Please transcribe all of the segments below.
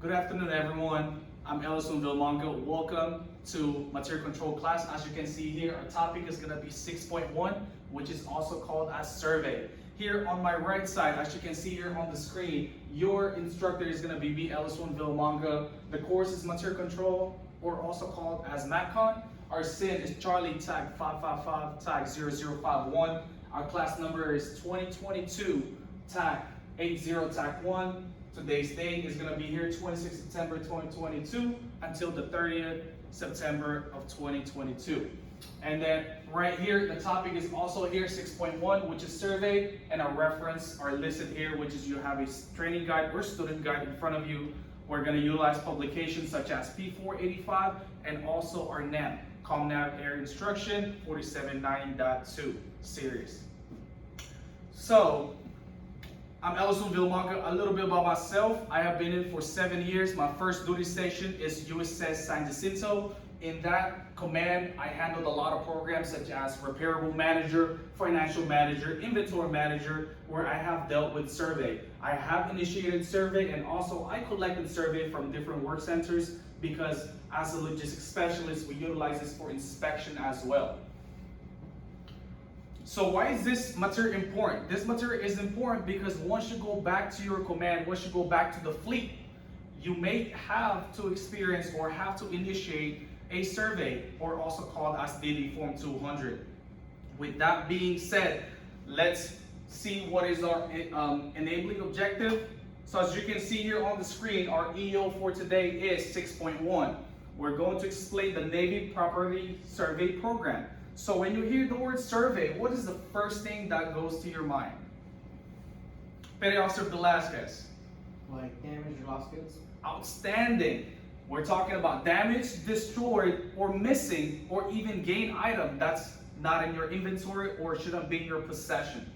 Good afternoon, everyone. I'm LS1 Villamanca. Welcome to material control class. As you can see here, our topic is going to be 6.1, which is also called as survey. Here on my right side, as you can see here on the screen, your instructor is going to be me, LS1 Villamanca. The course is material control, or also called as MatCon. Our SIN is Charlie tag 555 tag 0051. Our class number is 2022 tag 80 tag 1. Today's date is going to be here 26 September 2022 until the 30th September of 2022. And then right here, the topic is also here 6.1, which is survey, and our reference are listed here, which is you have a training guide or student guide in front of you. We're going to utilize publications such as P485 and also our NAM, ComNav Air Instruction 4790.2 series. So, I'm LS1 Villamanca. A little bit about myself. I have been in for 7 years. My first duty station is USS San Jacinto. In that command, I handled a lot of programs such as repairable manager, financial manager, inventory manager, where I have dealt with survey. I have initiated survey, and also I collected survey from different work centers because as a logistics specialist, we utilize this for inspection as well. So why is this material important? This material is important because once you go back to your command, once you go back to the fleet, you may have to experience or have to initiate a survey, or also called as DD Form 200. With that being said, let's see what is our enabling objective. So as you can see here on the screen, our EO for today is 6.1. We're going to explain the Navy Property Survey Program. So when you hear the word survey, what is the first thing that goes to your mind? Petty Officer Velasquez. Like damaged or lost goods? Outstanding. We're talking about damaged, destroyed, or missing, or even gained item that's not in your inventory or shouldn't be in your possession.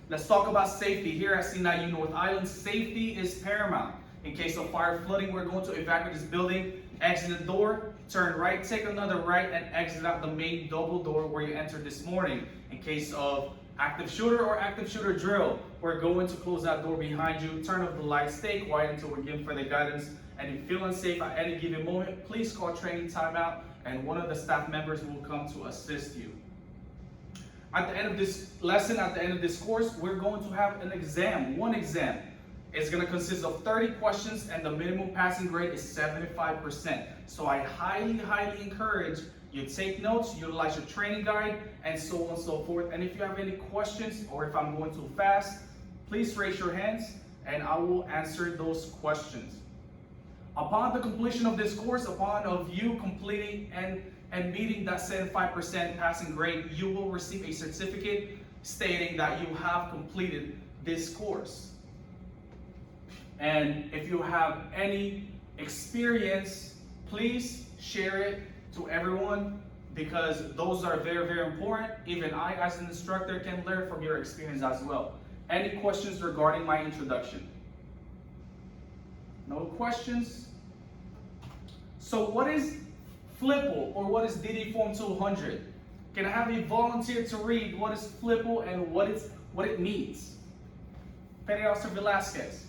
Let's talk about safety. Here at C9U North Island, safety is paramount. In case of fire flooding, we're going to evacuate this building, exit the door, turn right, take another right, and exit out the main double door where you entered this morning. In case of active shooter or active shooter drill, we're going to close that door behind you, turn off the light, stay quiet until we're given further guidance. And if you feel unsafe at any given moment, please call training timeout, and one of the staff members will come to assist you. At the end of this lesson, at the end of this course, we're going to have an exam, one exam. It's going to consist of 30 questions, and the minimum passing grade is 75%. So I highly encourage you take notes, utilize your training guide, and so on and so forth. And if you have any questions, or if I'm going too fast, please raise your hands, and I will answer those questions. Upon the completion of this course, upon of you completing and meeting that 75% passing grade, you will receive a certificate stating that you have completed this course. And if you have any experience, please share it to everyone, because those are very important. Even I, as an instructor, can learn from your experience as well. Any questions regarding my introduction? No questions? So what is FLIPL, or what is DD Form 200? Can I have a volunteer to read what is FLIPL and what it means? Petty Officer Velasquez.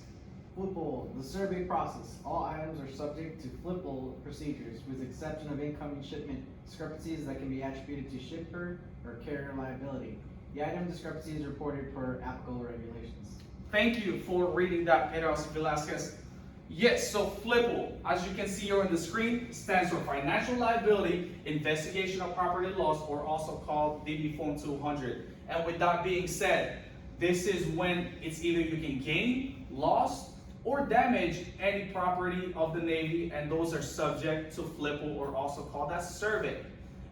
FLIPL, the survey process. All items are subject to FLIPL procedures, with the exception of incoming shipment discrepancies that can be attributed to shipper or carrier liability. The item discrepancy is reported per applicable regulations. Thank you for reading that, Petty Officer Velasquez. Yes, so FLIPL, as you can see here on the screen, stands for Financial Liability Investigation of Property Loss, or also called DD Form 200. And with that being said, this is when it's either you can gain, loss, or damage any property of the Navy, and those are subject to FLIPL, or also called as survey.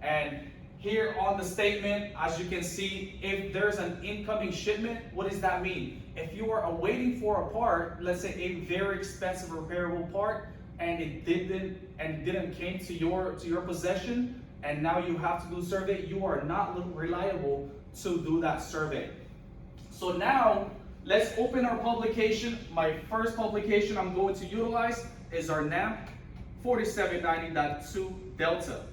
And here on the statement, as you can see, if there's an incoming shipment, what does that mean? If you are awaiting for a part, let's say a very expensive repairable part, and it didn't came to your possession, and now you have to do survey, you are not reliable to do that survey. So now, let's open our publication. My first publication I'm going to utilize is our NAM 4790.2 Delta.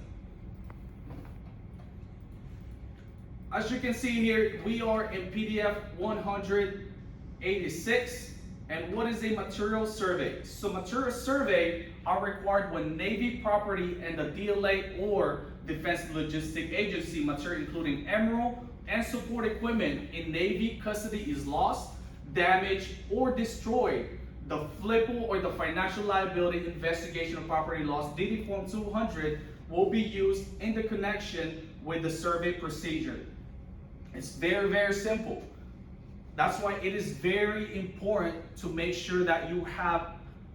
As you can see here, we are in PDF 186, And what is a material survey? So material survey are required when Navy property and the DLA or Defense Logistic Agency material including emerald and support equipment in Navy custody is lost, damaged, or destroyed. The FLIPL or the Financial Liability Investigation of Property Loss DD Form 200 will be used in the connection with the survey procedure. It's very, very simple. That's why it is very important to make sure that you have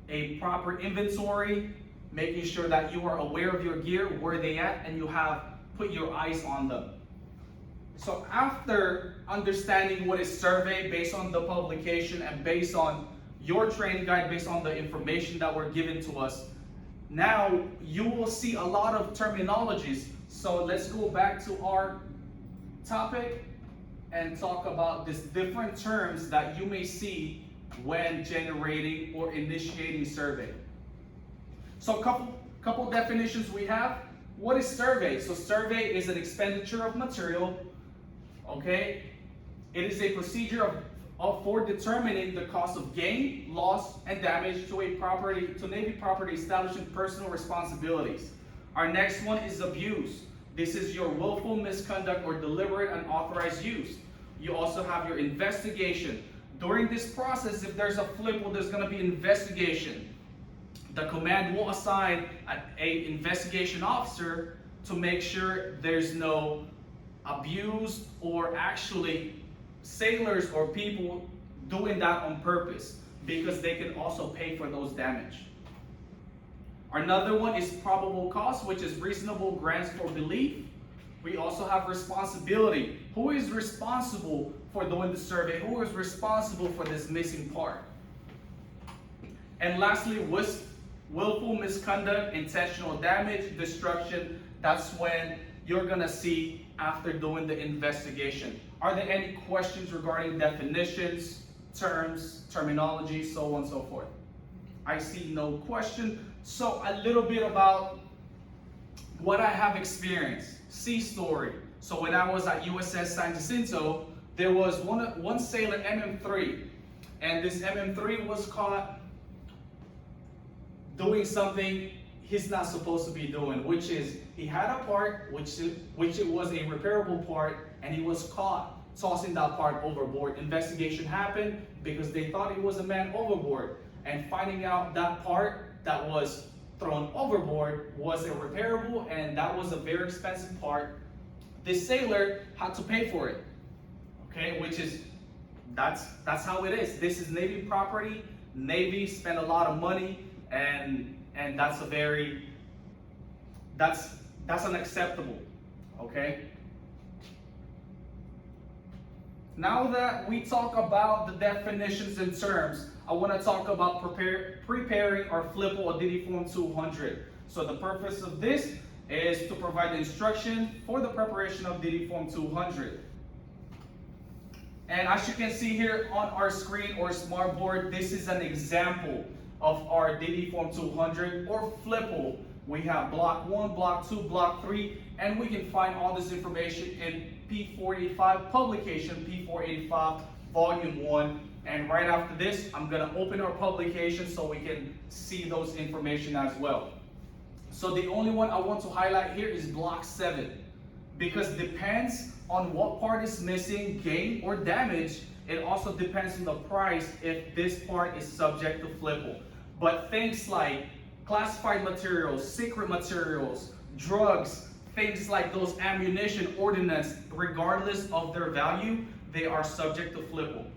a proper inventory, making sure that you are aware of your gear, where they at, and you have put your eyes on them. So after understanding what is survey based on the publication and based on your training guide, based on the information that were given to us, now you will see a lot of terminologies. So let's go back to our topic and talk about these different terms that you may see when generating or initiating survey. So couple definitions we have. What is survey? So survey is an expenditure of material, okay? It is a procedure for determining the cost of gain, loss, and damage to Navy property establishing personal responsibilities. Our next one is abuse. This is your willful misconduct or deliberate unauthorized use. You also have your investigation. During this process, if there's a FLIPL, there's going to be investigation. The command will assign an investigation officer to make sure there's no abuse or actually sailors or people doing that on purpose, because they can also pay for those damage. Another one is probable cause, which is reasonable grounds for belief. We also have responsibility. Who is responsible for doing the survey? Who is responsible for this missing part? And lastly, willful misconduct, intentional damage, destruction. That's when you're gonna see after doing the investigation. Are there any questions regarding definitions, terms, terminology, so on and so forth? I see no question. So a little bit about what I have experienced. Sea story. So when I was at USS San Jacinto, there was one sailor, MM3, and this MM3 was caught doing something he's not supposed to be doing, which is he had a part which it was a repairable part, and he was caught tossing that part overboard. Investigation happened because they thought it was a man overboard, and finding out that part that was thrown overboard was a repairable, and that was a very expensive part. This sailor had to pay for it. Okay, which is that's how it is. This is Navy property. Navy spent a lot of money, and that's unacceptable. Okay. Now that we talk about the definitions and terms, I want to talk about preparing our FLIPL or DD Form 200. So the purpose of this is to provide instruction for the preparation of DD Form 200. And as you can see here on our screen or smart board, this is an example of our DD Form 200 or FLIPL. We have Block 1, Block 2, Block 3, and we can find all this information in P485 publication, P485 Volume 1. And right after this, I'm gonna open our publication so we can see those information as well. So the only one I want to highlight here is Block 7, because it depends on what part is missing, gain or damage. It also depends on the price if this part is subject to FLIPL. But things like classified materials, secret materials, drugs, things like those ammunition, ordnance, regardless of their value, they are subject to FLIPL.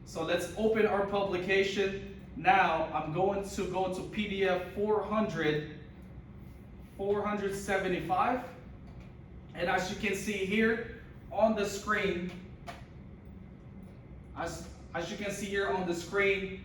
So let's open our publication. Now I'm going to go to PDF 475. And as you can see here on the screen, as you can see here on the screen,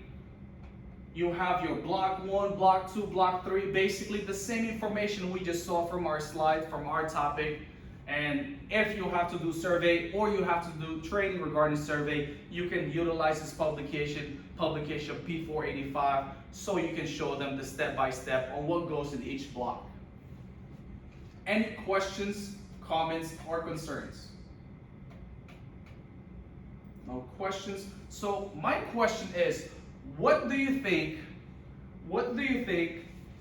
you have your Block 1, Block 2, Block 3, basically the same information we just saw from our slide, from our topic. And if you have to do survey or you have to do training regarding survey, you can utilize this publication P485, so you can show them the step-by-step on what goes in each block. Any questions, comments, or concerns? No questions. So my question is, what do you think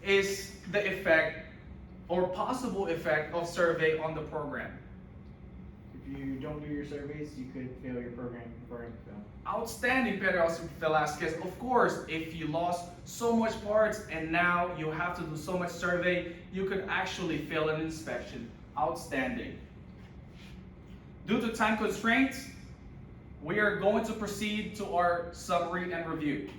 is the effect or possible effect of survey on the program? If you don't do your surveys, you could fail your program according to them. Outstanding, Pedro Velasquez. Of course, if you lost so much parts and now you have to do so much survey, you could actually fail an inspection. Outstanding. Due to time constraints, we are going to proceed to our summary and review.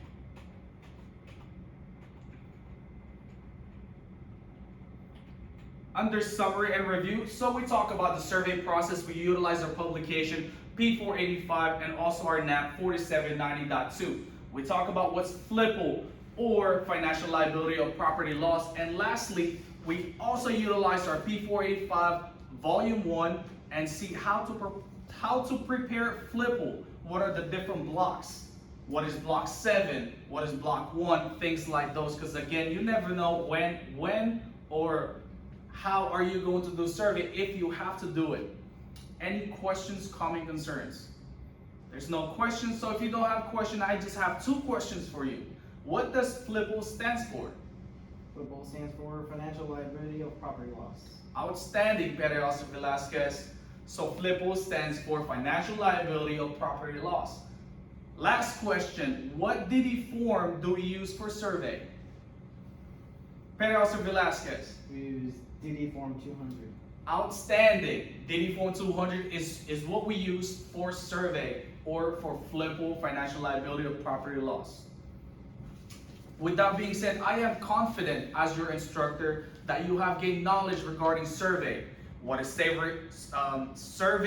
Under summary and review, so we talk about the survey process. We utilize our publication P485 and also our NAP 4790.2. We talk about what's FLIPL or financial liability or property loss. And lastly, we also utilize our P485 Volume 1 and see how to prepare FLIPL. What are the different blocks? What is block 7? What is block 1? Things like those, because again, you never know when or how are you going to do survey if you have to do it. Any questions, comment, concerns? There's no questions, so if you don't have a question, I just have 2 questions for you. What does FLIPL stands for? FLIPL stands for financial liability of property loss. Outstanding, Pedro Velasquez. So FLIPL stands for financial liability of property loss. Last question, what DD form do we use for survey? Pedro Velasquez. We use DD Form 200. Outstanding. DD Form 200 is what we use for survey or for FLIPL, financial liability of property loss. With that being said, I am confident as your instructor that you have gained knowledge regarding survey. What survey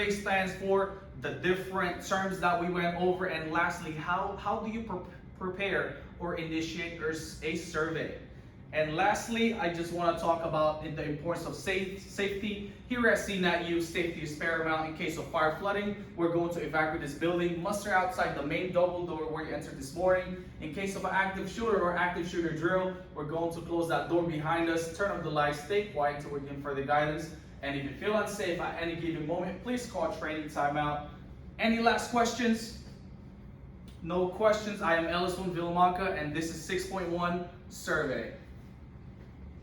stands for, the different terms that we went over, and lastly, how do you prepare or initiate a survey? And lastly, I just want to talk about the importance of safety. Here at CNATU, safety is paramount. In case of fire flooding, we're going to evacuate this building, muster outside the main double door where you entered this morning. In case of an active shooter or active shooter drill, we're going to close that door behind us, turn off the lights, stay quiet until we're given further guidance. And if you feel unsafe at any given moment, please call training timeout. Any last questions? No questions. I am LS1 Villamanca, and this is 6.1 survey.